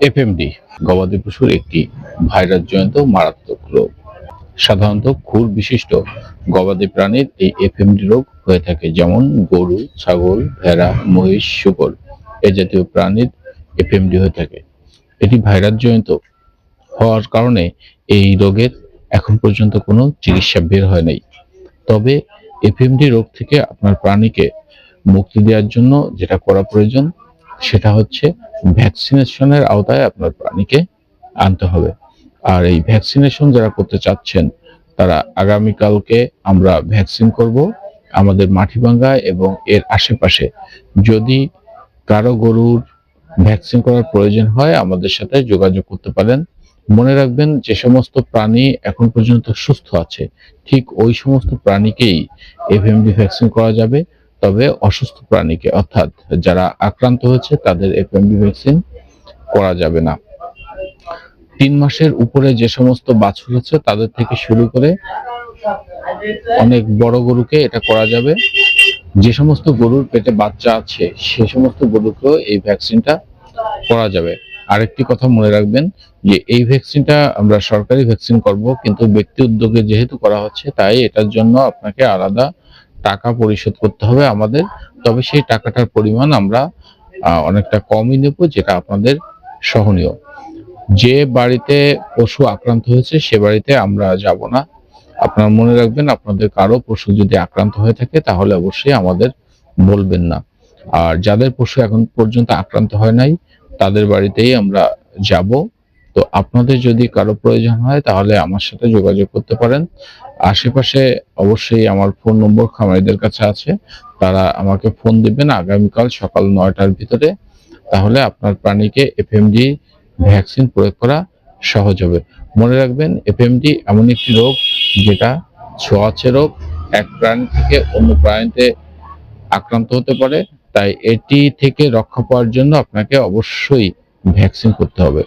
FMD গবাদি পশুর একটি ভাইরাসজনিত মারাত্মক রোগ। সাধারণত খুর বিশিষ্ট গবাদি প্রাণীর এই এফএমডি রোগ হয়ে থাকে, যেমন গরু, ছাগল, ভেড়া, মহিষ, শূকর এ জাতীয় প্রাণীর এফএমডি হয়ে থাকে। এটি ভাইরাসজনিত হওয়ার কারণে এই রোগের এখন পর্যন্ত কোনো চিকিৎসা বের হয় নাই। তবে এফএমডি রোগ থেকে আপনার প্রাণীকে মুক্তি দেওয়ার জন্য যেটা করা প্রয়োজন সেটা হচ্ছে ভ্যাকসিনেশনের আওতায় আপনার প্রাণীকে আনতে হবে। আর এই ভ্যাকসিনেশন যারা করতে চাচ্ছেন তারা আগামীকালকে আমরা ভ্যাকসিন করব আমাদের মাটিভাঙ্গা এবং এর আশেপাশে। যদি কারো গরুর ভ্যাকসিন করার প্রয়োজন হয় আমাদের সাথে যোগাযোগ করতে পারেন। মনে রাখবেন, যে সমস্ত প্রাণী এখন পর্যন্ত সুস্থ আছে ঠিক ওই সমস্ত প্রাণীকেই এফএমডি ভ্যাকসিন করা যাবে। তবে অসুস্থ প্রাণীকে, অর্থাৎ যারা আক্রান্ত হয়েছে তাদের এফএমডি ভ্যাকসিন করা যাবে না। 3 মাসের উপরে যে সমস্ত বাছুর আছে তাদের থেকে শুরু করে অনেক বড় গরুকে এটা করা যাবে। যে সমস্ত গরুর পেটে বাচ্চা আছে সে সমস্ত গরুকেও এই ভ্যাকসিনটা করা যাবে। আরেকটি কথা মনে রাখবেন যে এই ভ্যাকসিনটা আমরা সরকারি ভ্যাকসিন করব, কিন্তু ব্যক্তি উদ্যোগে যেহেতু করা হচ্ছে তাই এটার জন্য আপনাকে আলাদা টাকা পরিশোধ করতে হবে আমাদের। তবে সেই টাকাটার পরিমাণ আমরা অনেকটা কমই নেব, যেটা আপনাদের সহনীয়। যে বাড়িতে পশু আক্রান্ত হয়েছে সে বাড়িতে আমরা যাব না। আপনারা মনে রাখবেন, আপনাদের কারো পশু যদি আক্রান্ত হয়ে থাকে তাহলে অবশ্যই আমাদের বলবেন না। আর যাদের পশু এখন পর্যন্ত আক্রান্ত হয় নাই তাদের বাড়িতেই আমরা যাব। তো আপনাদের যদি কারো প্রয়োজন হয় তাহলে আমার সাথে যোগাযোগ করতে পারেন। আশেপাশে অবশ্যই আমার ফোন নম্বর খামারিদের কাছে আছে, তারা আমাকে ফোন দিবেন আগামীকাল সকাল 9টার ভিতরে। তাহলে আপনার প্রাণীকে এফএমডি ভ্যাকসিন প্রয়োগ করা সহজ হবে। মনে রাখবেন, এফএমডি এমন একটি রোগ যেটা ছোঁয়াচে রোগ, এক প্রাণী থেকে অন্য প্রাণীতে আক্রান্ত হতে পারে। তাই এটি থেকে রক্ষা পাওয়ার জন্য আপনাকে অবশ্যই ভ্যাকসিন করতে হবে।